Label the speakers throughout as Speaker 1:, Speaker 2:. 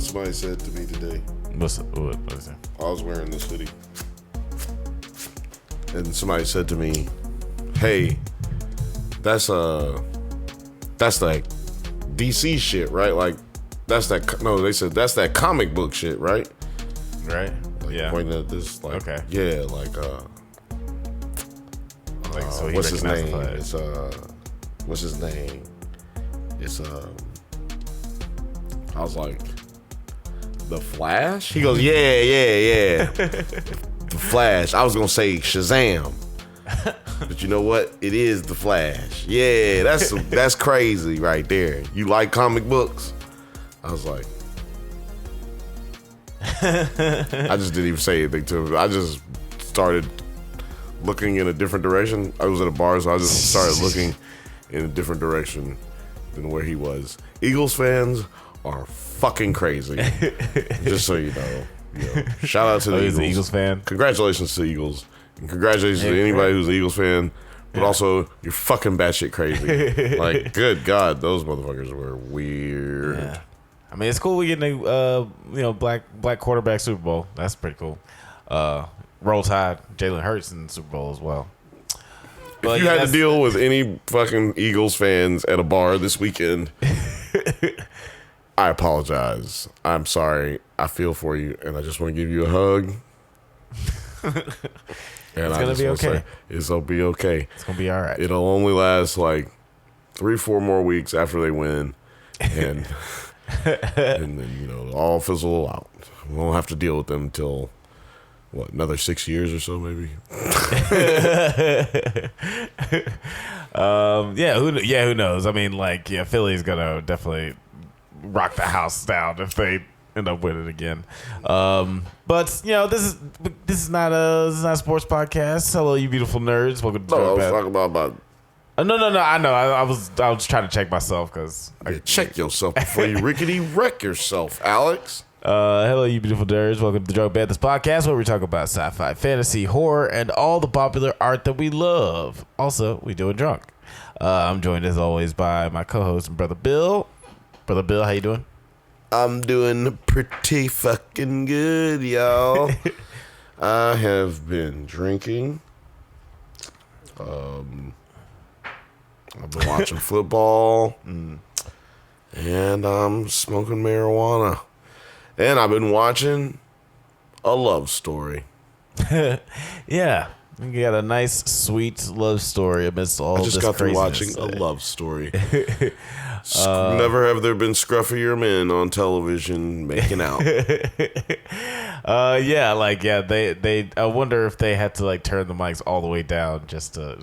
Speaker 1: somebody said to me today.
Speaker 2: What is it?
Speaker 1: I was wearing this hoodie, and somebody said to me, "Hey, that's like DC shit, right? Like that's that." No, they said that's that comic book shit, right?
Speaker 2: Right.
Speaker 1: Like,
Speaker 2: yeah.
Speaker 1: pointing at this, like,
Speaker 2: okay.
Speaker 1: Yeah, like
Speaker 2: so he
Speaker 1: what's his name?
Speaker 2: recognized the flag.
Speaker 1: It's what's his name? It's I was like, The Flash? He goes, yeah. The Flash. I was gonna say Shazam. But you know what? It is The Flash. Yeah, that's crazy right there. You like comic books? I was like, I just didn't even say anything to him. I just started looking in a different direction. I was at a bar, so I just started looking in a different direction than where he was. Eagles fans are fucking crazy. Just so you know. Shout out to the Eagles.
Speaker 2: He's an Eagles fan.
Speaker 1: Congratulations to the Eagles. And congratulations to anybody who's an Eagles fan. But also, you're fucking batshit crazy. Like, good God, those motherfuckers were weird.
Speaker 2: Yeah. I mean, it's cool we getting a black quarterback Super Bowl. That's pretty cool. Roll Tide, Jalen Hurts in the Super Bowl as well.
Speaker 1: If you had to deal with any fucking Eagles fans at a bar this weekend, I apologize. I'm sorry. I feel for you, and I just want to give you a hug. And
Speaker 2: it's gonna be okay.
Speaker 1: It'll be okay.
Speaker 2: It's gonna be all right.
Speaker 1: It'll only last like 3-4 more weeks after they win, and and then it'll all fizzle out. We won't have to deal with them until another 6 years or so, maybe.
Speaker 2: Who knows? I mean, Philly's gonna definitely rock the house down if they end up winning again. But this is not a sports podcast. Hello, you beautiful nerds. Welcome to
Speaker 1: I was talking about.
Speaker 2: No. I know. I was trying to check myself because
Speaker 1: check yourself before you rickety wreck yourself, Alex.
Speaker 2: Hello, you beautiful nerds. Welcome to the Banthas podcast, where we talk about sci-fi, fantasy, horror, and all the popular art that we love. Also, we do it drunk. I'm joined as always by my co-host and brother Bill. Brother Bill, how you doing?
Speaker 1: I'm doing pretty fucking good, y'all. I have been drinking. I've been watching football. And I'm smoking marijuana. And I've been watching a love story.
Speaker 2: Yeah. You got a nice, sweet love story amidst all this craziness. I just got through
Speaker 1: watching a love story. Never have there been scruffier men on television making out.
Speaker 2: They I wonder if they had to turn the mics all the way down just to,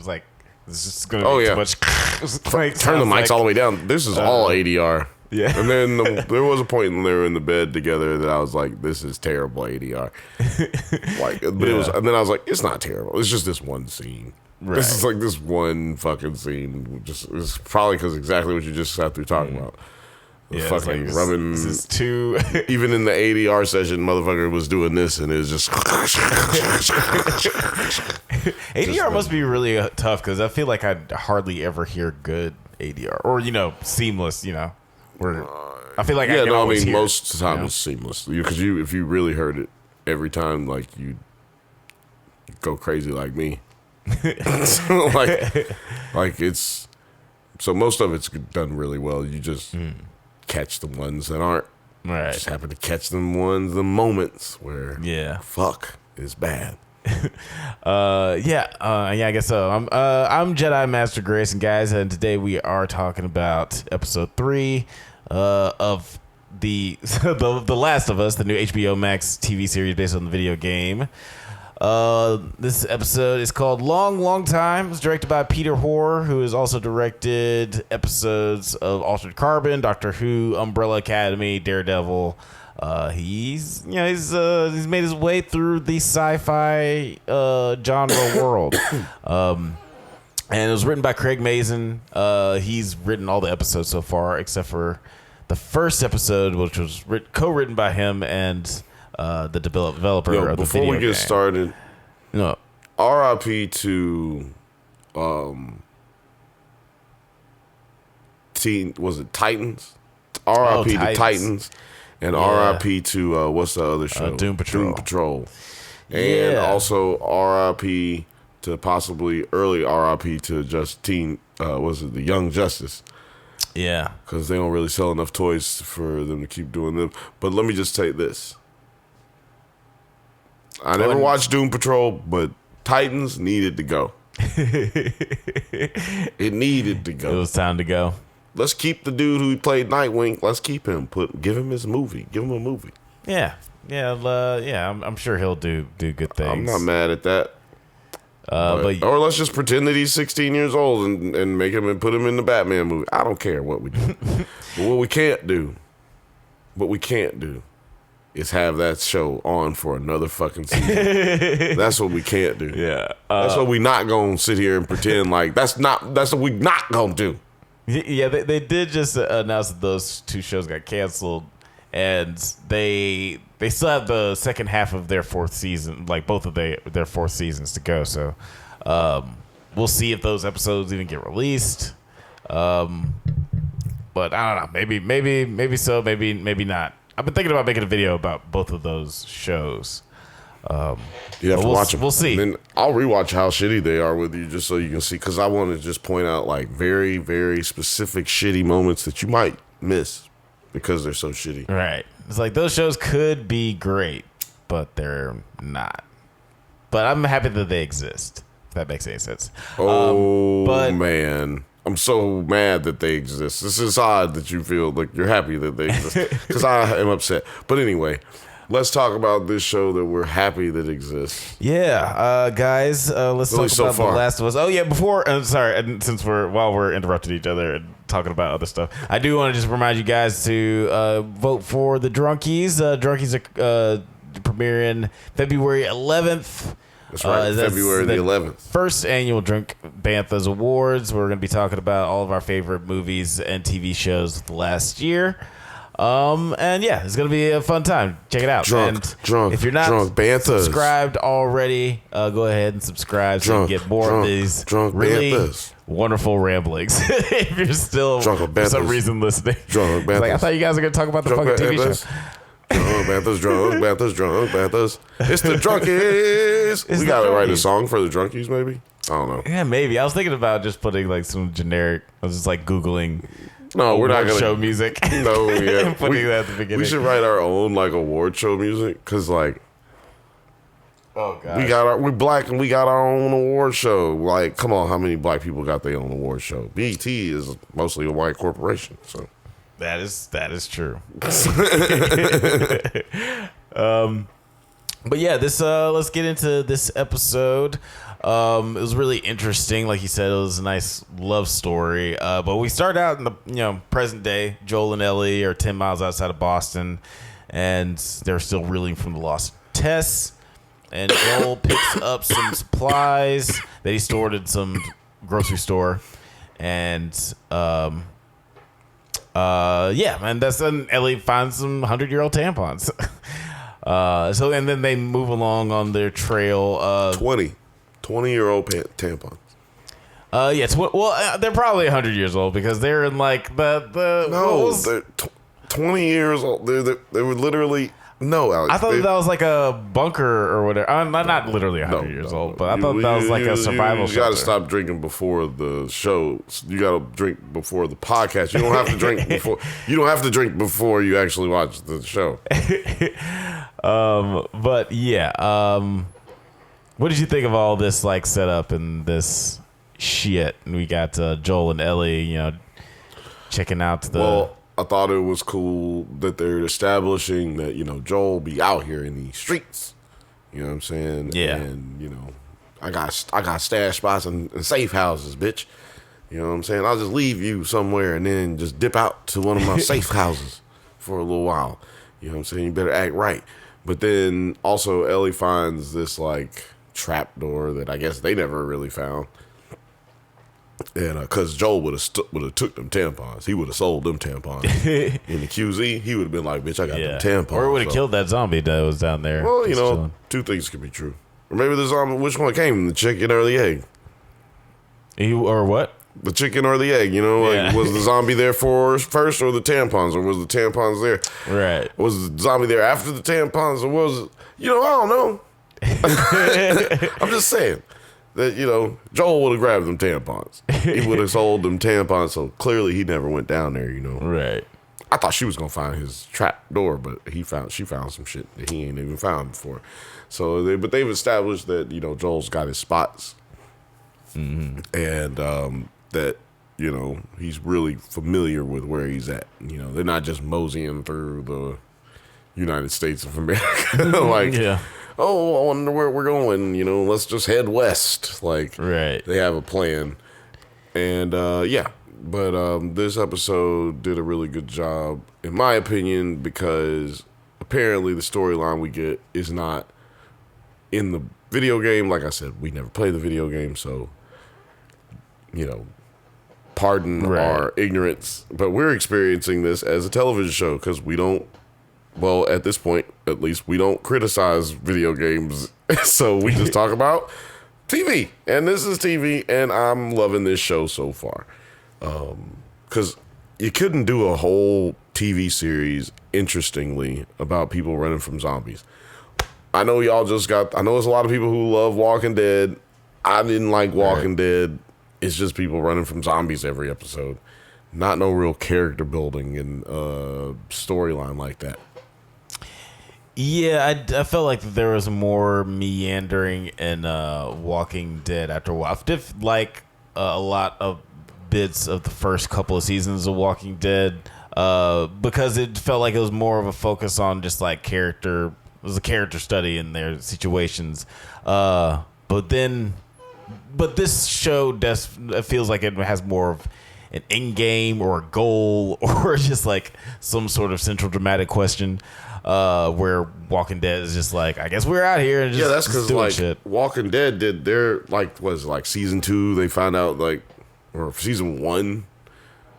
Speaker 2: it's just going to be too much.
Speaker 1: Turn the mics all the way down. This is all ADR.
Speaker 2: Yeah.
Speaker 1: And then there was a point when they were in the bed together that I was like, this is terrible ADR. It was, and then I was like, it's not terrible. It's just this one scene. Right. This is this one fucking scene. It's probably because exactly what you just sat through talking about. Fucking rubbing.
Speaker 2: This is too.
Speaker 1: Even in the ADR session, motherfucker was doing this, and it was just.
Speaker 2: ADR must be really tough because I feel like I hardly ever hear good ADR or seamless. Where I feel like
Speaker 1: most of the time it's seamless because if you really heard it every time, you go crazy like me. So most of it's done really well. You just catch the ones that aren't.
Speaker 2: Right.
Speaker 1: Just happen to catch the moments where fuck is bad.
Speaker 2: I guess so. I'm Jedi Master Grayson, guys, and today we are talking about episode 3 of the Last of Us, the new HBO Max TV series based on the video game. This episode is called Long Time. It's directed by Peter Hoare, who has also directed episodes of Altered Carbon, Doctor Who, Umbrella Academy, Daredevil. He's made his way through the sci-fi genre world. And it was written by Craig Mazin. He's written all the episodes so far, except for the first episode, which was co-written by him and the developer of the video game.
Speaker 1: Before we get started, R.I.P. to was it Titans? R.I.P. to Titans And R.I.P. to what's the other show?
Speaker 2: Doom Patrol.
Speaker 1: Doom Patrol. And also R.I.P. to possibly early R.I.P. to the Young Justice.
Speaker 2: Yeah.
Speaker 1: Because they don't really sell enough toys for them to keep doing them. But let me just say this. I never watched Doom Patrol, but Titans needed to go. It needed to go.
Speaker 2: It was time to go.
Speaker 1: Let's keep the dude who played Nightwing. Let's keep him. Give him his movie. Give him a movie.
Speaker 2: Yeah. I'm sure he'll do good things.
Speaker 1: I'm not mad at that. Or let's just pretend that he's 16 years old and make him and put him in the Batman movie. I don't care what we do. But what we can't do is have that show on for another fucking season. That's what we can't do.
Speaker 2: Yeah.
Speaker 1: That's what we not gonna sit here and pretend like that's what we not gonna do.
Speaker 2: Yeah, they did just announce that those two shows got canceled, and they still have the second half of their fourth season, like both of their fourth seasons to go. So we'll see if those episodes even get released. But I don't know. Maybe so. Maybe not. I've been thinking about making a video about both of those shows.
Speaker 1: You have to watch them.
Speaker 2: We'll see.
Speaker 1: And then I'll rewatch how shitty they are with you, just so you can see. Because I want to just point out like very, very specific shitty moments that you might miss because they're so shitty.
Speaker 2: Right. It's like those shows could be great, but they're not. But I'm happy that they exist. If that makes any sense.
Speaker 1: Man. I'm so mad that they exist. This is odd that you feel like you're happy that they exist. Because I am upset. But anyway, let's talk about this show that we're happy that exists.
Speaker 2: Yeah, guys, let's talk about The Last of Us. Oh yeah, before since while we're interrupting each other and talking about other stuff, I do want to just remind you guys to vote for the Drunkies. Drunkies are premiering February 11th.
Speaker 1: That's right, February the 11th.
Speaker 2: First annual Drunk Banthas Awards. We're going to be talking about all of our favorite movies and TV shows of the last year. And yeah, it's going to be a fun time. Check it out. If you're not subscribed already, go ahead and subscribe so you can get more of these really wonderful ramblings. If you're still for some reason listening. I thought you guys were going to talk about the fucking TV show.
Speaker 1: Drunk Banthas. It's the Drunkies. We got to write a song for the Drunkies, maybe? I don't know.
Speaker 2: Yeah, maybe. I was thinking about just putting like some generic. I was just like Googling.
Speaker 1: No, we're not gonna
Speaker 2: show music.
Speaker 1: No, yeah,
Speaker 2: putting that at the beginning.
Speaker 1: We should write our own like award show music because like,
Speaker 2: oh god,
Speaker 1: we're black and we got our own award show. Like, come on, how many black people got their own award show? BET is mostly a white corporation, so.
Speaker 2: That is true. But yeah, let's get into this episode. It was really interesting. Like you said, it was a nice love story. But we start out in the present day. Joel and Ellie are 10 miles outside of Boston, and they're still reeling from the loss of Tess. And Joel picks up some supplies that he stored in some grocery store, and and Ellie finds some 100-year-old tampons. And then they move along on their trail.
Speaker 1: 20-year-old tampons.
Speaker 2: They're probably 100 years old because they're in like
Speaker 1: they're 20 years old. They were literally. No, Alex.
Speaker 2: I thought that was like a bunker or whatever. Not literally 100 years old, but I thought that was like a survival shelter.
Speaker 1: You got to stop drinking before the show. You got to drink before the podcast. You don't have to drink before. You don't have to drink before you actually watch the show.
Speaker 2: But yeah. What did you think of all this like setup and this shit? And we got Joel and Ellie, checking out the.
Speaker 1: I thought it was cool that they're establishing that, Joel be out here in these streets. You know what I'm saying?
Speaker 2: Yeah.
Speaker 1: And, I got stash spots and safe houses, bitch. You know what I'm saying? I'll just leave you somewhere and then just dip out to one of my safe houses for a little while. You know what I'm saying? You better act right. But then also Ellie finds this like trap door that I guess they never really found. And because Joel would have took them tampons, he would have sold them tampons in the QZ. He would have been like, "Bitch, I got them tampons."
Speaker 2: Or would have killed that zombie that was down there.
Speaker 1: Well, two things could be true. Or maybe the zombie. Which one came? The chicken or the egg?
Speaker 2: Or what?
Speaker 1: the chicken or the egg, you know? Like,
Speaker 2: Yeah.
Speaker 1: was the zombie there first or the tampons? Or was the tampons there?
Speaker 2: Right.
Speaker 1: Was the zombie there after the tampons? Or was it, I don't know. I'm just saying that, Joel would have grabbed them tampons. He would have sold them tampons, so clearly he never went down there,
Speaker 2: Right.
Speaker 1: I thought she was going to find his trap door, but she found some shit that he ain't even found before. So, but they've established that, Joel's got his spots. And that, he's really familiar with where he's at. They're not just moseying through the United States of America. Like, oh, I wonder where we're going. Let's just head west. Like,
Speaker 2: right.
Speaker 1: They have a plan. And, but this episode did a really good job, in my opinion, because apparently the storyline we get is not in the video game. Like I said, we never played the video game, so, pardon our ignorance. But we're experiencing this as a television show because we don't, well, at this point, at least, we don't criticize video games. So we just talk about TV. And this is TV, and I'm loving this show so far. Because you couldn't do a whole TV series, interestingly, about people running from zombies. I know I know there's a lot of people who love Walking Dead. I didn't like Walking Dead. It's just people running from zombies every episode. Not no real character building and storyline like that.
Speaker 2: Yeah, I felt like there was more meandering in Walking Dead after a while. I did like a lot of bits of the first couple of seasons of Walking Dead because it felt like it was more of a focus on just like character. It was a character study in their situations. But this show it feels like it has more of an end game or a goal or just like some sort of central dramatic question. Where Walking Dead is just like, I guess we're out here and just
Speaker 1: that's because like
Speaker 2: shit.
Speaker 1: Walking Dead did their like season 2. They find out like, or season 1.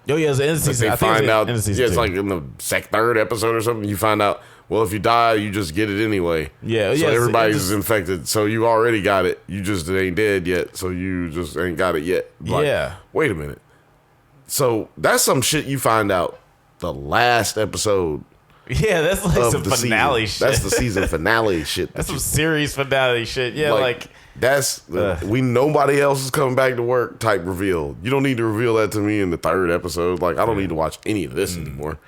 Speaker 2: Oh yeah, it's the end of season.
Speaker 1: They find out.
Speaker 2: It's
Speaker 1: like in the third episode or something. You find out. Well, if you die, you just get it anyway.
Speaker 2: Yeah,
Speaker 1: so everybody's infected. So you already got it. You just ain't dead yet. So you just ain't got it yet. Like, wait a minute. So that's some shit you find out the last episode.
Speaker 2: Yeah, that's like some finale shit.
Speaker 1: That's the season finale shit.
Speaker 2: That's some series finale shit. Yeah, like
Speaker 1: that's nobody else is coming back to work type reveal. You don't need to reveal that to me in the third episode. Like, I don't need to watch any of this anymore.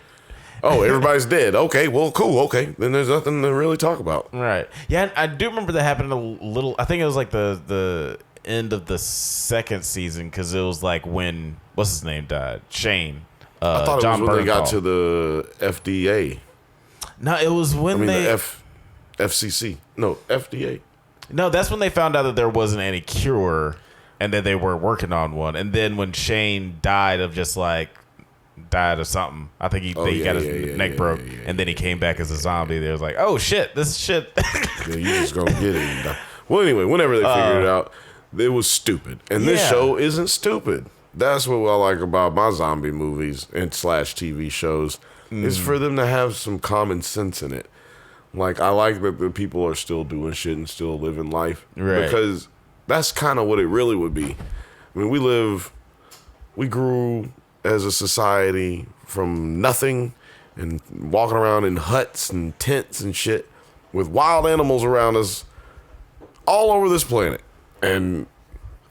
Speaker 1: Oh, everybody's dead. Okay, well, cool. Okay, then there's nothing to really talk about.
Speaker 2: Right. Yeah, I do remember that happened a little. I think it was like the end of the second season because it was like when what's his name died, Shane.
Speaker 1: I thought
Speaker 2: John
Speaker 1: it was when they got
Speaker 2: Bernthal.
Speaker 1: to the FDA.
Speaker 2: No, it was when
Speaker 1: the FCC. No, FDA.
Speaker 2: No, that's when they found out that there wasn't any cure and that they were working on one. And then when Shane died of something, I think he got his neck broke, and then he came back as a zombie. They was like, oh shit, this shit.
Speaker 1: Yeah, you just gonna get it. Well, anyway, whenever they figured it out, it was stupid. And this show isn't stupid. That's what I like about my zombie movies and / TV shows. Is for them to have some common sense in it. Like, I like that the people are still doing shit and still living life.
Speaker 2: Right.
Speaker 1: Because that's kind of what it really would be. I mean, we grew as a society from nothing and walking around in huts and tents and shit with wild animals around us all over this planet. And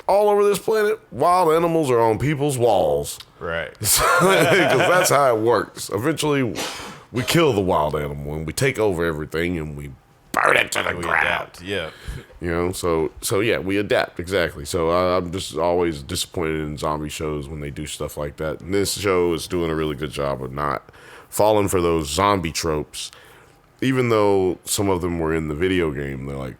Speaker 1: all over this planet, wild animals are on people's walls.
Speaker 2: Right.
Speaker 1: Because that's how it works. Eventually, we kill the wild animal and we take over everything and we burn it to the ground.
Speaker 2: Adapt. Yeah.
Speaker 1: So yeah, we adapt. Exactly. So I'm just always disappointed in zombie shows when they do stuff like that. And this show is doing a really good job of not falling for those zombie tropes. Even though some of them were in the video game, they're like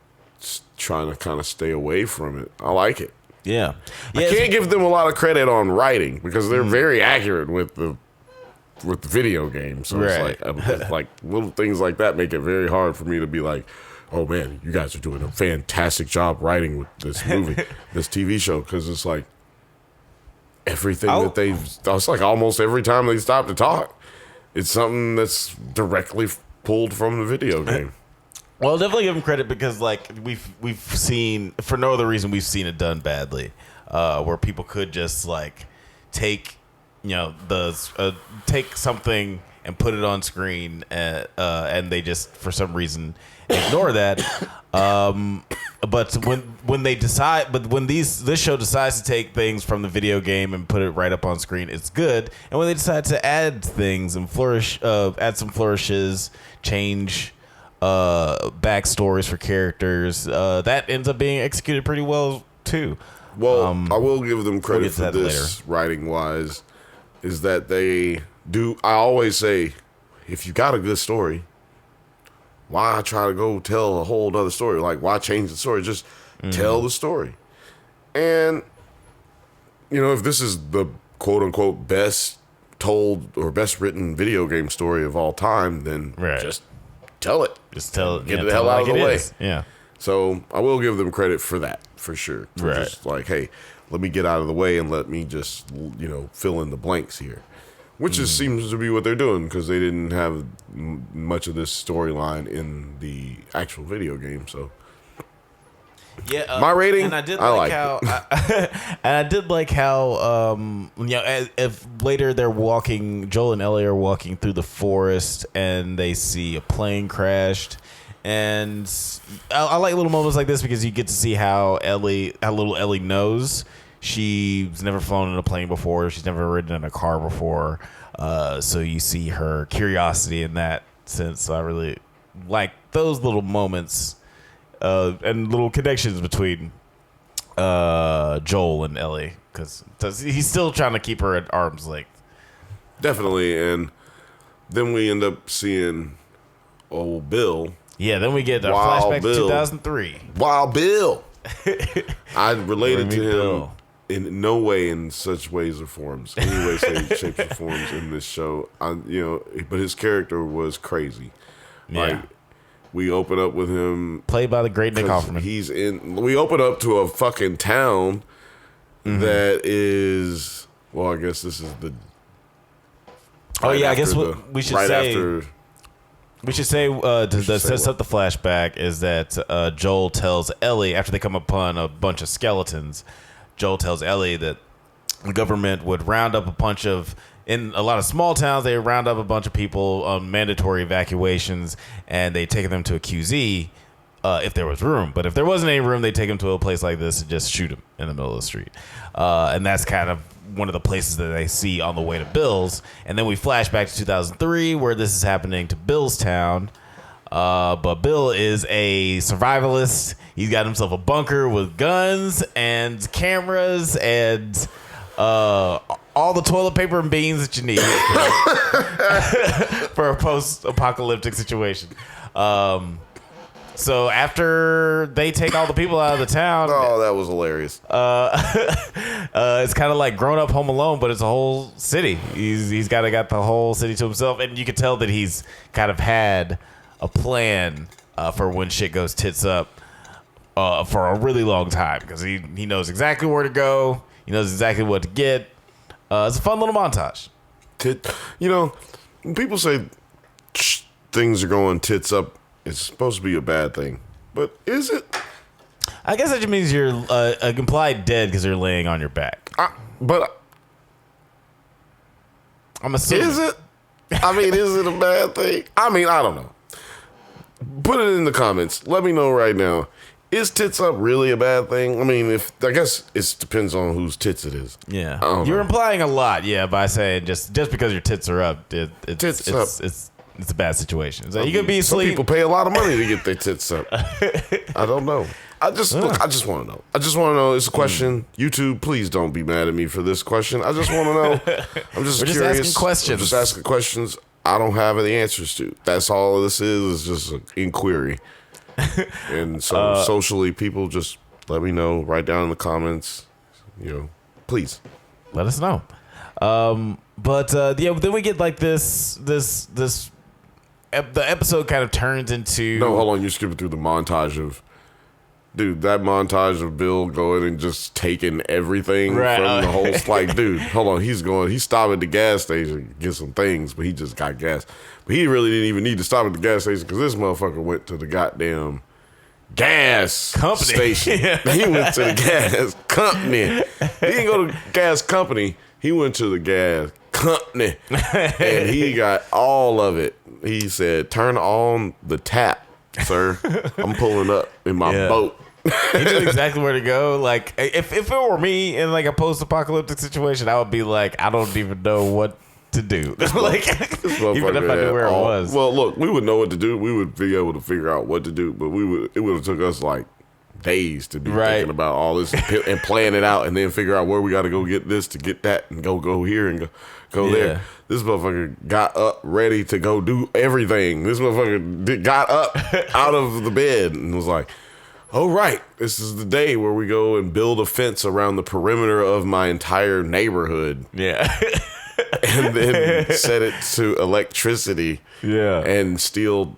Speaker 1: trying to kind of stay away from it. I like it.
Speaker 2: Yeah.
Speaker 1: I can't give them a lot of credit on writing because they're very accurate with the video game. So it's like little things like that make it very hard for me to be like, oh man, you guys are doing a fantastic job writing with this movie, this TV show, because it's like everything it's like almost every time they stop to talk, it's something that's directly pulled from the video game.
Speaker 2: Well, I'll definitely give them credit because, like, we've seen, for no other reason, we've seen it done badly. where people could just like take, take something and put it on screen, and they just for some reason ignore that. But when this show decides to take things from the video game and put it right up on screen, it's good. And when they decide to add things and add some flourishes, change backstories for characters, that ends up being executed pretty well too.
Speaker 1: Well, I will give them credit for this writing wise, is that they do. I always say, if you got a good story, why try to go tell a whole other story? Like, why change the story? Just tell the story. And, if this is the quote unquote best told or best written video game story of all time, then just tell it.
Speaker 2: Just tell it.
Speaker 1: Get it the hell out of the way.
Speaker 2: Yeah.
Speaker 1: So I will give them credit for that, for sure.
Speaker 2: Right.
Speaker 1: Just like, hey, let me get out of the way and let me just, fill in the blanks here. Which just seems to be what they're doing, because they didn't have much of this storyline in the actual video game. So,
Speaker 2: yeah,
Speaker 1: my rating,
Speaker 2: and I did like how, if later they're walking, Joel and Ellie are walking through the forest, and they see a plane crashed. And I like little moments like this because you get to see how little Ellie knows. She's never flown in a plane before. She's never ridden in a car before. So you see her curiosity in that sense. So I really like those little moments and little connections between Joel and Ellie, because he's still trying to keep her at arm's length.
Speaker 1: Definitely. And then we end up seeing old Bill.
Speaker 2: Yeah, then we get a flashback to 2003.
Speaker 1: Wild Bill. I related to him
Speaker 2: Bill.
Speaker 1: in no way in such ways or forms. Any way, shapes, or forms in this show. But his character was crazy.
Speaker 2: Yeah.
Speaker 1: Like, we open up with him.
Speaker 2: Played by the great Nick Offerman.
Speaker 1: We open up to a fucking town that is, well, I guess this is the.
Speaker 2: I guess what we should say. We should say that sets up the flashback is that Joel tells Ellie, after they come upon a bunch of skeletons, Joel tells Ellie that the government would round up in a lot of small towns, they round up a bunch of people on mandatory evacuations, and they take them to a QZ if there was room. But if there wasn't any room, they take them to a place like this and just shoot them in the middle of the street. And that's kind of one of the places that they see on the way to Bill's. And then we flash back to 2003, where this is happening to Bill's town. But Bill is a survivalist. He's got himself a bunker with guns and cameras and all the toilet paper and beans that you need for a post-apocalyptic situation. So after they take all the people out of the town,
Speaker 1: oh, that was hilarious.
Speaker 2: It's kind of like Grown Up Home Alone, but it's a whole city. He's got the whole city to himself, and you can tell that he's kind of had a plan for when shit goes tits up for a really long time, because he knows exactly where to go. He knows exactly what to get. It's a fun little montage.
Speaker 1: When people say things are going tits up, it's supposed to be a bad thing, but is it?
Speaker 2: I guess that just means you're implied dead because you're laying on your back.
Speaker 1: But
Speaker 2: I'm assuming.
Speaker 1: Is it? Is it a bad thing? I don't know. Put it in the comments. Let me know right now. Is tits up really a bad thing? I guess it depends on whose tits it is.
Speaker 2: Yeah, you're implying a lot. Yeah, by saying just because your tits are up, it's a bad situation. So you could be asleep.
Speaker 1: Some people pay a lot of money to get their tits up. I don't know. I just want to know. It's a question. YouTube, please don't be mad at me for this question. I just want to know. I'm just curious.
Speaker 2: Just asking questions.
Speaker 1: I'm just asking questions I don't have any answers to. That's all this is just an inquiry. And so socially, people just let me know. Write down in the comments. Please
Speaker 2: let us know. Then we get like this. The episode kind of turns into.
Speaker 1: No, hold on. You're skipping through the montage of. Dude, that montage of Bill going and just taking everything from the whole. Like, dude, hold on. He's stopping at the gas station to get some things, but he just got gas. But he really didn't even need to stop at the gas station because this motherfucker went to the goddamn gas
Speaker 2: Company.
Speaker 1: station. He went to the gas company. He didn't go to gas company. He went to the gas company, and he got all of it. He said, "Turn on the tap, sir. I'm pulling up in my boat."
Speaker 2: He knew exactly where to go. Like, if it were me in like a post-apocalyptic situation, I would be like, I don't even know what to do. Like, even if I knew where it was.
Speaker 1: Well, look, we would know what to do. We would be able to figure out what to do, but it would have took us like days to be thinking about all this and plan it out, and then figure out where we got to go get this to get that, and go here and go there. This motherfucker got up ready to go do everything. This motherfucker got up out of the bed and was like, "Oh, right, this is the day where we go and build a fence around the perimeter of my entire neighborhood."
Speaker 2: Yeah.
Speaker 1: And then set it to electricity. Yeah. And steal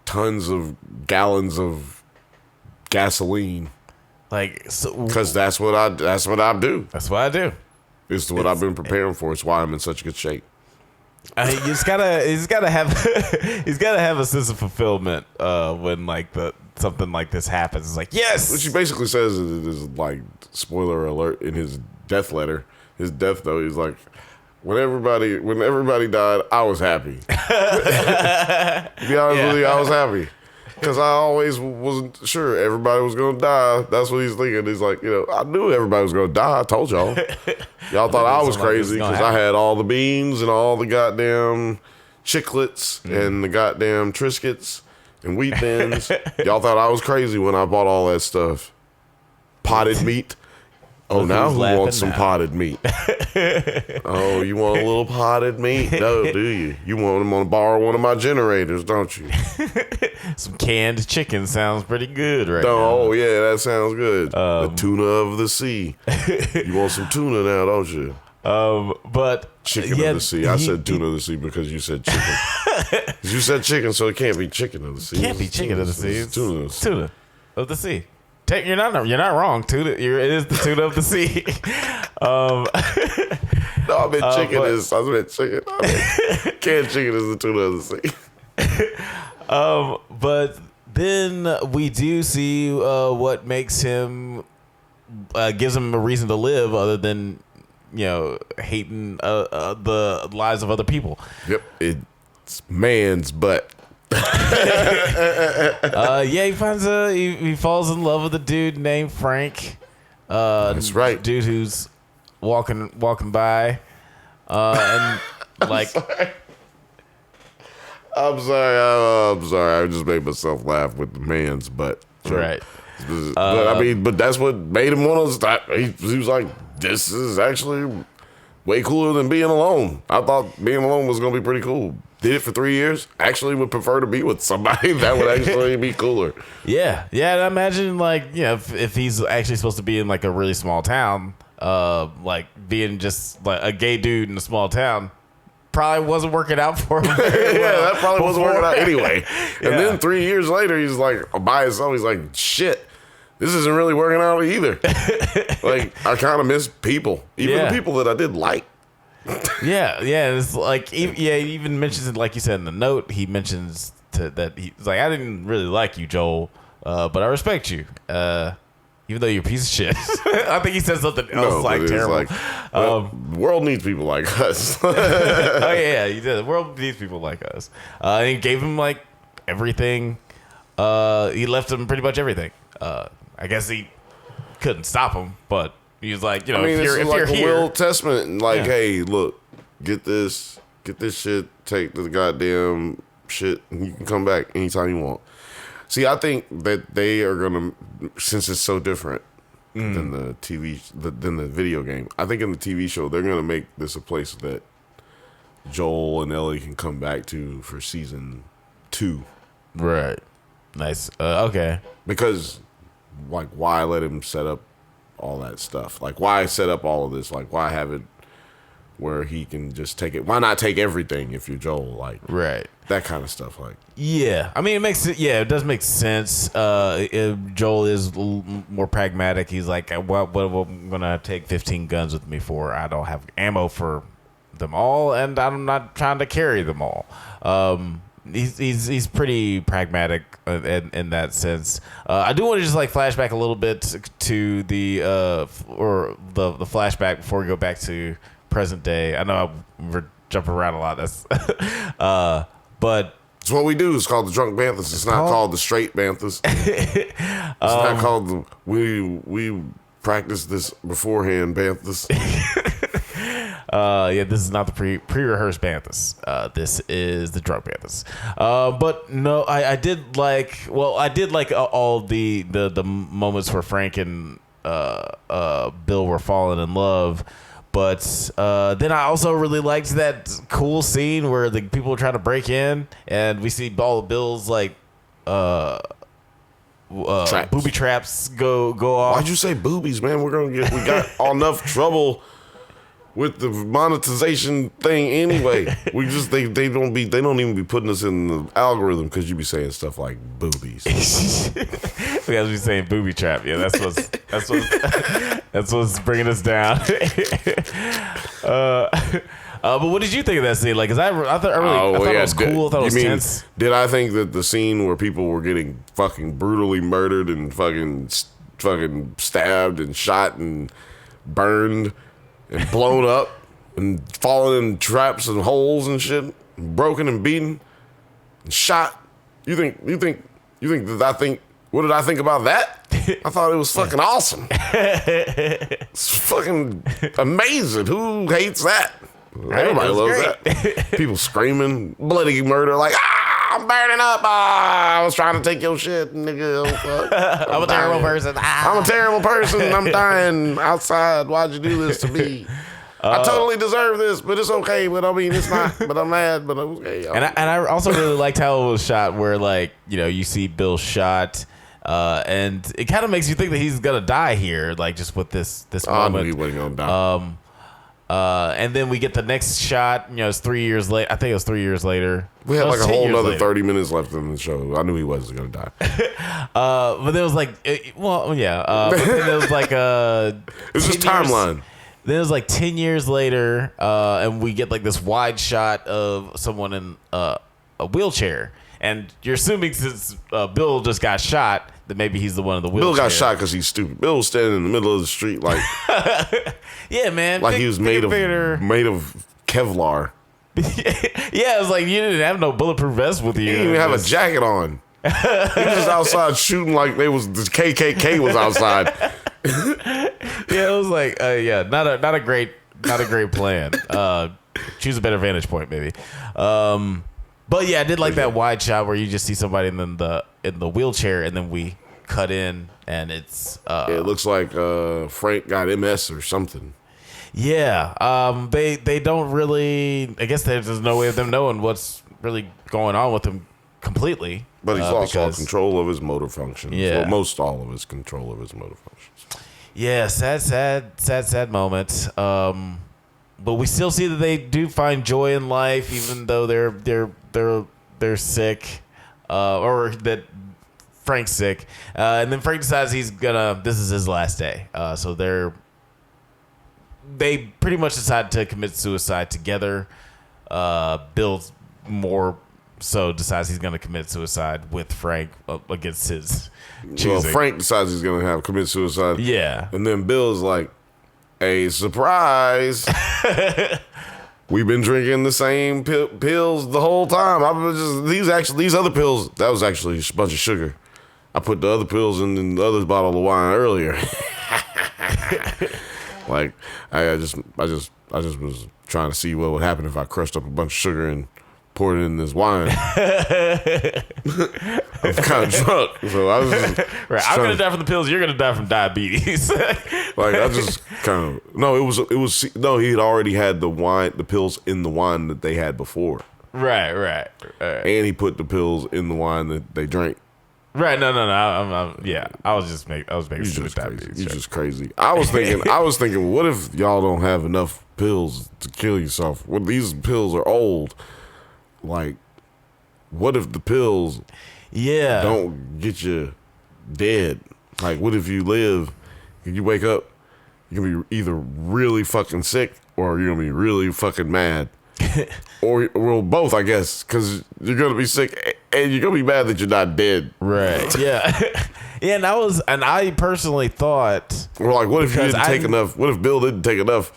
Speaker 1: tons of gallons of gasoline.
Speaker 2: Like,
Speaker 1: because that's what I do.
Speaker 2: That's what I do.
Speaker 1: It's what I've been preparing for. It's why I'm in such good shape.
Speaker 2: He's gotta have a sense of fulfillment when like something like this happens. It's like, yes.
Speaker 1: What she basically says is like, spoiler alert, in his death letter, his death note, he's like, when everybody died, I was happy. To be honest with you, I was happy. Because I always wasn't sure everybody was going to die. That's what he's thinking. He's like, I knew everybody was going to die. I told y'all. Y'all thought I was crazy because I had all the beans and all the goddamn chiclets and the goddamn Triscuits and wheat thins. Y'all thought I was crazy when I bought all that stuff. Potted meat. Oh, now who wants some potted meat? Oh, you want a little potted meat? No, do you? You want to borrow one of my generators, don't you?
Speaker 2: Some canned chicken sounds pretty good right now.
Speaker 1: Oh, yeah, that sounds good. The tuna of the sea. You want some tuna now, don't you?
Speaker 2: But
Speaker 1: chicken of the sea. I said tuna of the sea because you said chicken. You said chicken, so it can't be chicken of the sea.
Speaker 2: Can't be chicken of the sea.
Speaker 1: It's tuna of the sea.
Speaker 2: Tuna of the sea. You're not wrong. Tuna. It is the tuna of the sea.
Speaker 1: No, I meant chicken. Canned chicken is the tuna of the sea.
Speaker 2: But then we do see what makes him gives him a reason to live, other than hating the lives of other people.
Speaker 1: Yep, it's man's butt.
Speaker 2: He falls in love with a dude named Frank.
Speaker 1: That's right.
Speaker 2: Dude who's walking by, and like.
Speaker 1: I'm sorry. I just made myself laugh with the man's butt.
Speaker 2: Right.
Speaker 1: But that's what made him want to stop. He was like, "This is actually way cooler than being alone." I thought being alone was gonna be pretty cool. Did it for 3 years. Actually, would prefer to be with somebody that would actually be cooler.
Speaker 2: Yeah. And I imagine if he's actually supposed to be in like a really small town, like being just like a gay dude in a small town, probably wasn't working out for him.
Speaker 1: That probably wasn't working out anyway. And then 3 years later, he's like by himself. He's like, shit, this isn't really working out either. Like, I kind of miss people, even the people that I did like.
Speaker 2: It's like, he even mentions it, like you said in the note. He mentions that he's like, I didn't really like you, Joel, but I respect you, even though you're a piece of shit. I think he said something else terrible.
Speaker 1: Like, the world needs people like us.
Speaker 2: He did. The world needs people like us. And he gave him like everything. He left him pretty much everything. I guess he couldn't stop him, but he was like, if you're here,
Speaker 1: will testament, hey, look, get this shit, take the goddamn shit, and you can come back anytime you want. See, I think that they are gonna, since it's so different than the than the video game. I think in the TV show they're gonna make this a place that Joel and Ellie can come back to for season 2.
Speaker 2: Right. Nice. Okay.
Speaker 1: Because, why let him set up all that stuff? Like, why set up all of this? Like, why have it where he can just take it? Why not take everything if you're Joel? Like,
Speaker 2: right.
Speaker 1: That kind of stuff. Like,
Speaker 2: yeah. I mean, it does make sense. Joel is more pragmatic. He's like, what I'm going to take 15 guns with me for? I don't have ammo for them all, and I'm not trying to carry them all. he's pretty pragmatic in that sense. I do want to just like flashback a little bit to the flashback before we go back to present day. I know we're jumping around a lot. That's but
Speaker 1: it's what we do. It's called the drunk Banthas. It's not called the straight Banthas. It's not called the we practiced this beforehand Banthas.
Speaker 2: This is not the pre-rehearsed Banthas. This is the drunk Banthas. But no, I did like all the moments where Frank and Bill were falling in love. But then I also really liked that cool scene where the people were trying to break in, and we see all of Bill's like booby traps go off.
Speaker 1: Why'd you say boobies, man? We got enough trouble with the monetization thing anyway. We just they don't even be putting us in the algorithm because you be saying stuff like boobies.
Speaker 2: We guys be saying booby trap. Yeah, that's what's bringing us down. But what did you think of that scene? Like, cause I thought it was cool. I thought it was tense.
Speaker 1: Did I think that the scene where people were getting fucking brutally murdered and fucking stabbed and shot and burned and blown up and falling in traps and holes and shit, and broken and beaten and shot? You think that I think? What did I think about that? I thought it was fucking awesome. It's fucking amazing. Who hates that? Everybody loves that. People screaming, bloody murder, like, I'm burning up. I was trying to take your shit, nigga. Oh, fuck.
Speaker 2: I'm a terrible person.
Speaker 1: I'm a terrible person. I'm dying outside. Why'd you do this to me? I totally deserve this, but it's okay. But I mean, it's not. But I'm mad. But okay.
Speaker 2: And I also really liked how it was shot, where like you see Bill shot. And it kind of makes you think that he's gonna die here, like just with this moment.
Speaker 1: I knew he wasn't gonna die.
Speaker 2: And then we get the next shot. It's 3 years late. I think it was 3 years later.
Speaker 1: We had like a whole another 30 minutes left in the show. I knew he wasn't gonna die.
Speaker 2: But there was like, but then there was like
Speaker 1: it's just timeline.
Speaker 2: Then it was like 10 years later, and we get like this wide shot of someone in a wheelchair. And you're assuming since Bill just got shot, that maybe he's the one in the wheelchair.
Speaker 1: Bill got shot because he's stupid. Bill was standing in the middle of the street like,
Speaker 2: yeah, man,
Speaker 1: like he was made of Kevlar.
Speaker 2: Yeah, it was like you didn't have no bulletproof vest with you.
Speaker 1: He didn't even have a jacket on. He was just outside shooting like the KKK was outside.
Speaker 2: Yeah, it was like, not a great plan. Choose a better vantage point, maybe. But yeah, I did like that wide shot where you just see somebody in the wheelchair, and then we cut in, and it's
Speaker 1: it looks like Frank got MS or something.
Speaker 2: Yeah, they don't really. I guess there's no way of them knowing what's really going on with him completely.
Speaker 1: But he's lost all control of his motor functions.
Speaker 2: Yeah,
Speaker 1: well, most all of his control of his motor functions.
Speaker 2: Yeah, sad moment. But we still see that they do find joy in life, even though they're sick, or that Frank's sick. And then Frank decides this is his last day. So they pretty much decide to commit suicide together. Bill more so decides he's gonna commit suicide with Frank against his choosing.
Speaker 1: Well, Frank decides he's gonna commit suicide.
Speaker 2: Yeah,
Speaker 1: and then Bill's like, a surprise. We've been drinking the same pills the whole time. These other pills, that was actually a bunch of sugar. I put the other pills in the other bottle of wine earlier. Like I just was trying to see what would happen if I crushed up a bunch of sugar and poured it in this wine. I'm kind of drunk, so I was just
Speaker 2: right. I'm gonna die from the pills. You're gonna die from diabetes.
Speaker 1: Like I just kind of it was he had already had the pills in the wine that they had before.
Speaker 2: Right.
Speaker 1: And he put the pills in the wine that they drank.
Speaker 2: Right. No. I was making stupid diabetes.
Speaker 1: You're just crazy. I was thinking, what if y'all don't have enough pills to kill yourself? Well, these pills are old. Like, what if the pills don't get you dead? Like, what if you live and you wake up, you're going to be either really fucking sick or you're going to be really fucking mad.
Speaker 2: Right.
Speaker 1: Or both, I guess, because you're gonna be sick and you're gonna be mad that you're not dead.
Speaker 2: Right. Yeah. Yeah. And I personally thought,
Speaker 1: Or like, what if you didn't take enough? What if Bill didn't take enough?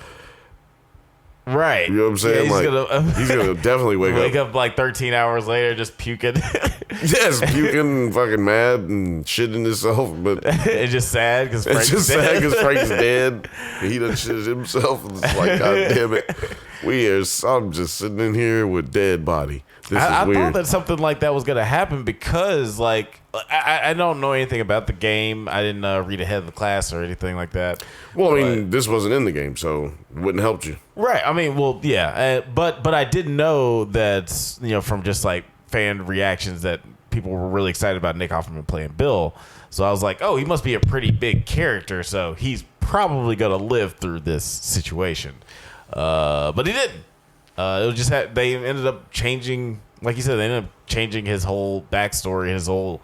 Speaker 2: right.
Speaker 1: You know what I'm saying?
Speaker 2: Yeah,
Speaker 1: he's gonna definitely wake
Speaker 2: up like 13 hours later, just puking.
Speaker 1: Yes, puking, fucking mad and shitting himself, but
Speaker 2: it's just sad because
Speaker 1: Frank's dead. He done shitted himself. And it's like, God damn it, I'm just sitting in here with dead body.
Speaker 2: I
Speaker 1: weird.
Speaker 2: thought that something like that was gonna happen because, like, I don't know anything about the game. I didn't read ahead of the class or anything like that.
Speaker 1: Well, I mean, this wasn't in the game, so it wouldn't help you.
Speaker 2: Right. I mean, well, yeah, but I did know that, you know, from just like fan reactions that people were really excited about Nick Offerman playing Bill. So I was like, oh, he must be a pretty big character, so he's probably gonna live through this situation. But he didn't. It was just they ended up changing, like you said, they ended up changing his whole backstory, his whole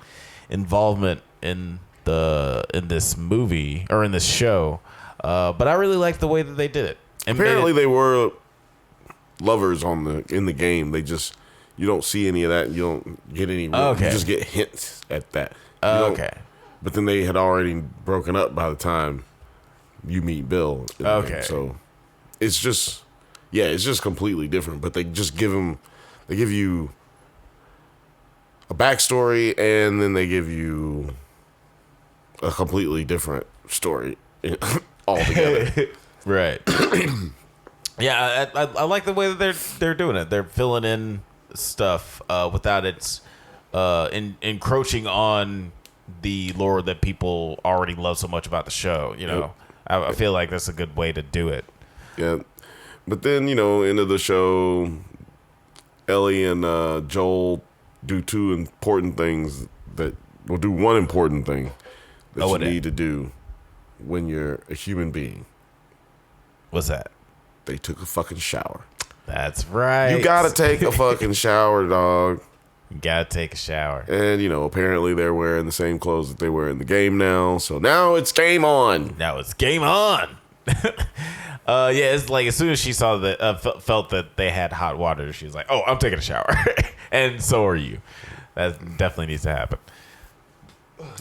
Speaker 2: involvement in this movie or in this show. But I really liked the way that they did it. And
Speaker 1: apparently, they were lovers in the game. They just, you don't see any of that. You don't get any.
Speaker 2: Okay.
Speaker 1: You just get hints at that.
Speaker 2: Okay.
Speaker 1: But then they had already broken up by the time you meet Bill.
Speaker 2: Okay.
Speaker 1: So it's just. Yeah, it's just completely different, but they just give you a backstory, and then they give you a completely different story altogether.
Speaker 2: Right. Yeah, I like the way that they're doing it. They're filling in stuff without it encroaching on the lore that people already love so much about the show. You know, I feel like that's a good way to do it.
Speaker 1: Yeah. But then, you know, end of the show, Ellie and Joel do two important things do one important thing that you need to do when you're a human being.
Speaker 2: What's that?
Speaker 1: They took a fucking shower.
Speaker 2: That's right.
Speaker 1: You gotta take a fucking shower, dog.
Speaker 2: You gotta take a shower.
Speaker 1: And, you know, apparently they're wearing the same clothes that they wear in the game now. So now it's game on.
Speaker 2: Now it's game on. Yeah, it's like as soon as she saw that, felt that they had hot water, she was like, "Oh, I'm taking a shower," and so are you. That definitely needs to happen.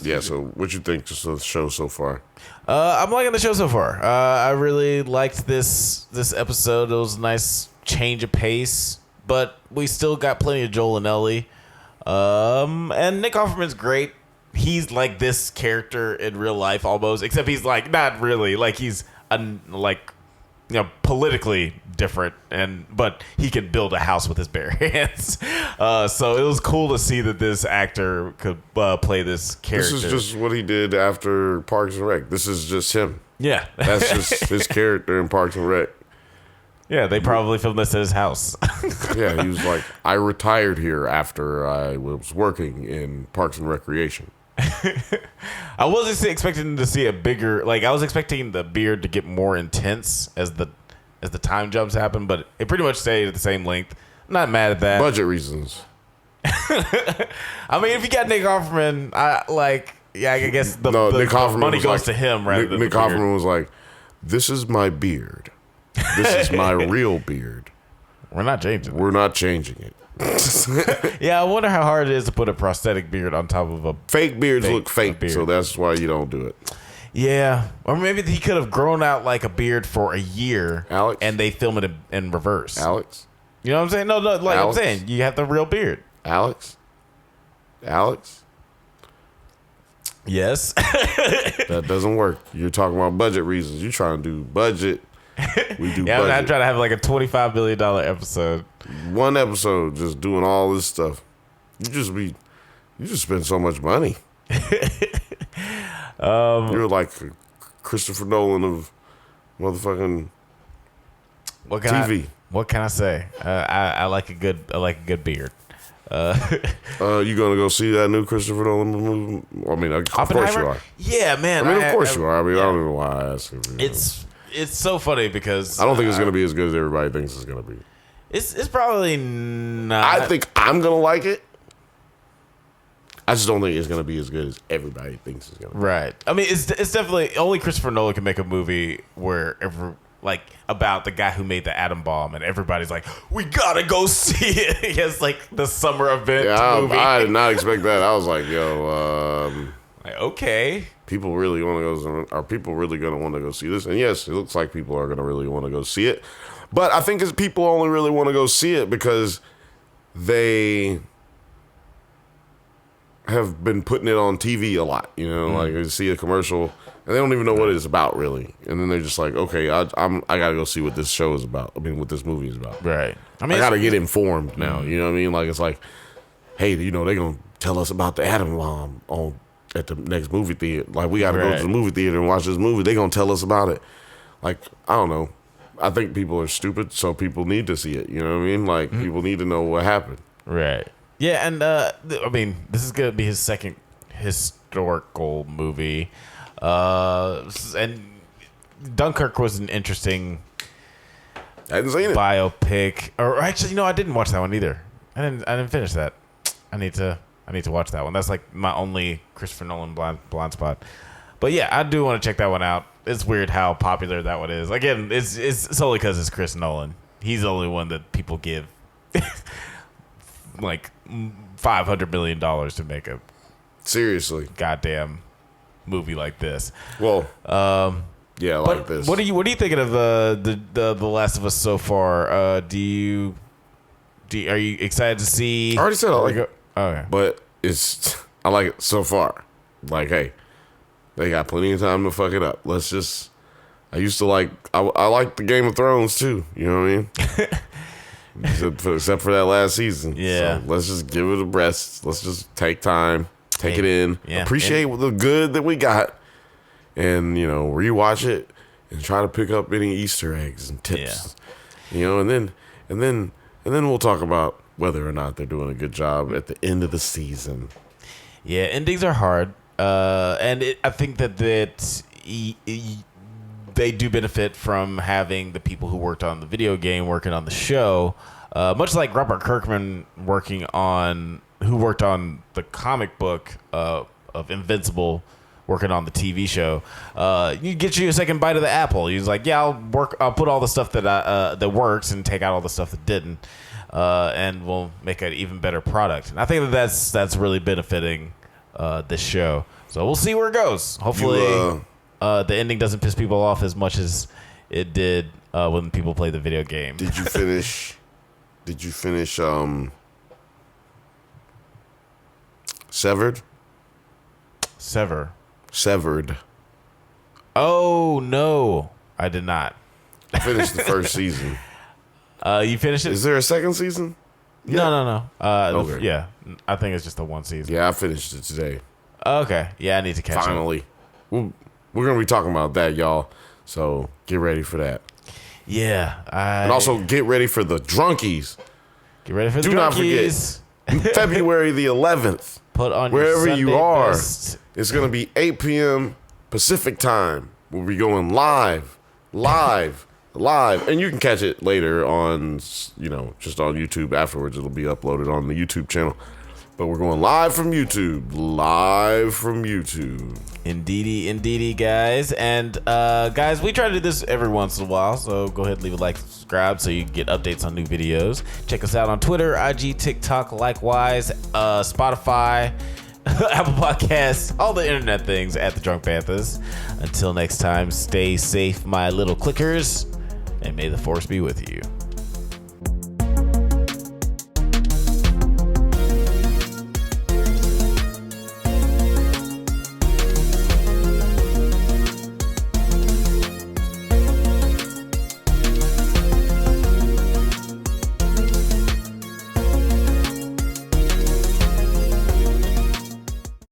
Speaker 1: Yeah. So, what you think just of the show so far?
Speaker 2: I'm liking the show so far. I really liked this episode. It was a nice change of pace, but we still got plenty of Joel and Ellie. And Nick Offerman's great. He's like this character in real life almost, except he's like not really like he's you know, politically different, but he could build a house with his bare hands. So it was cool to see that this actor could play this character.
Speaker 1: This is just what he did after Parks and Rec. This is just him.
Speaker 2: Yeah,
Speaker 1: that's just his character in Parks and Rec.
Speaker 2: Yeah, they probably filmed this at his house.
Speaker 1: Yeah, he was like, I retired here after I was working in Parks and Recreation.
Speaker 2: I wasn't expecting to see a bigger, like I was expecting the beard to get more intense as the time jumps happen, but it pretty much stayed at the same length. I'm not mad at that.
Speaker 1: Budget reasons.
Speaker 2: I mean, if you got Nick Offerman, I guess the money goes to him rather than
Speaker 1: Nick Offerman was like, this is my beard. This is my real beard.
Speaker 2: We're not changing it.
Speaker 1: We're not changing it.
Speaker 2: Yeah, I wonder how hard it is to put a prosthetic beard on top of a
Speaker 1: fake beards look fake, so that's why you don't do it.
Speaker 2: Yeah, or maybe he could have grown out like a beard for a year,
Speaker 1: Alex,
Speaker 2: and they film it in reverse.
Speaker 1: Alex,
Speaker 2: you know what I'm saying? No, like Alex. I'm saying, you have the real beard.
Speaker 1: Alex.
Speaker 2: Yes.
Speaker 1: That doesn't work. You're talking about budget reasons. You're trying to do budget. We do.
Speaker 2: Yeah,
Speaker 1: budget.
Speaker 2: I'm trying to have like a $25 million episode.
Speaker 1: One episode, just doing all this stuff. You just spend so much money. You're like Christopher Nolan of motherfucking TV.
Speaker 2: What can I say? I like a good beard.
Speaker 1: You gonna go see that new Christopher Nolan movie? I mean, of course you are.
Speaker 2: Yeah, man.
Speaker 1: I mean, of course you are. I mean, I don't know why I asked.
Speaker 2: It's so funny because
Speaker 1: I don't think it's gonna be as good as everybody thinks it's gonna be.
Speaker 2: It's probably not.
Speaker 1: I think I'm gonna like it. I just don't think it's gonna be as good as everybody thinks it's gonna be.
Speaker 2: Right. I mean, it's definitely only Christopher Nolan can make a movie where like about the guy who made the atom bomb, and everybody's like, "We gotta go see it." It's like the summer event movie.
Speaker 1: I did not expect that. I was like, yo,
Speaker 2: like, okay,
Speaker 1: people really want to go. Are people really going to want to go see this? And yes, it looks like people are going to really want to go see it. But I think it's people only really want to go see it because they have been putting it on TV a lot. You know, like you see a commercial and they don't even know what it's about really, and then they're just like, okay, I gotta go see what this show is about. I mean, what this movie is about.
Speaker 2: Right.
Speaker 1: I mean, I gotta get informed now. You know what I mean? Like it's like, hey, you know, they're gonna tell us about the atom bomb at the next movie theater. Like we gotta go to the movie theater and watch this movie. They're gonna tell us about it. Like I don't know. I think people are stupid, so people need to see it. You know what I mean? Like people need to know what happened.
Speaker 2: Right. Yeah, and I mean, this is gonna be his second historical movie. And Dunkirk was an interesting
Speaker 1: I hadn't seen it.
Speaker 2: biopic. Or actually, you know, I didn't watch that one either. I didn't finish that. I need to watch that one. That's like my only Christopher Nolan blind spot. But yeah, I do want to check that one out. It's weird how popular that one is. Again, it's solely because it's Chris Nolan. He's the only one that people give like $500 million to make a
Speaker 1: Seriously.
Speaker 2: goddamn movie like this.
Speaker 1: Well, yeah, like this.
Speaker 2: What are you thinking of the Last of Us so far? Are you excited to see?
Speaker 1: I already said I like it.
Speaker 2: Okay.
Speaker 1: But I like it so far. Like, hey, they got plenty of time to fuck it up. I used to like the Game of Thrones too. You know what I mean? Except for that last season.
Speaker 2: Yeah.
Speaker 1: So let's just give it a rest. Let's just take time, take it in,
Speaker 2: Yeah.
Speaker 1: appreciate the good that we got, and you know, rewatch it and try to pick up any Easter eggs and tips. Yeah. You know, and then we'll talk about whether or not they're doing a good job at the end of the season.
Speaker 2: Yeah, endings are hard, and I think that they do benefit from having the people who worked on the video game working on the show, much like Robert Kirkman who worked on the comic book of Invincible, working on the TV show. You get you a second bite of the apple. He's like, yeah, I'll put all the stuff that works and take out all the stuff that didn't, and we'll make an even better product. And I think that's really benefiting this show. So we'll see where it goes. Hopefully. The ending doesn't piss people off as much as it did when people play the video game.
Speaker 1: Did you finish? Severed? Severed.
Speaker 2: Oh no, I did not.
Speaker 1: I finished the first season.
Speaker 2: You finished it?
Speaker 1: Is there a second season?
Speaker 2: Yeah. No.
Speaker 1: Okay.
Speaker 2: Yeah, I think it's just the one season.
Speaker 1: Yeah, I finished it today.
Speaker 2: Okay. Yeah, I need to catch up.
Speaker 1: Finally. We're going to be talking about that, y'all. So get ready for that.
Speaker 2: Yeah.
Speaker 1: And also get ready for the Drunkies.
Speaker 2: Get ready for the
Speaker 1: Do not
Speaker 2: Drunkies.
Speaker 1: forget, February the 11th,
Speaker 2: Put on
Speaker 1: wherever
Speaker 2: your
Speaker 1: you are,
Speaker 2: best.
Speaker 1: it's going to be 8 p.m. Pacific time. We'll be going live. And you can catch it later on, you know, just on YouTube afterwards. It'll be uploaded on the YouTube channel. But we're going live from YouTube.
Speaker 2: Indeedy, guys. And guys, we try to do this every once in a while, so go ahead and leave a like, subscribe, so you can get updates on new videos. Check us out on Twitter, IG, TikTok, likewise, Spotify, Apple Podcasts, all the internet things at the Drunk Banthas. Until next time, stay safe, my little clickers, and may the force be with you.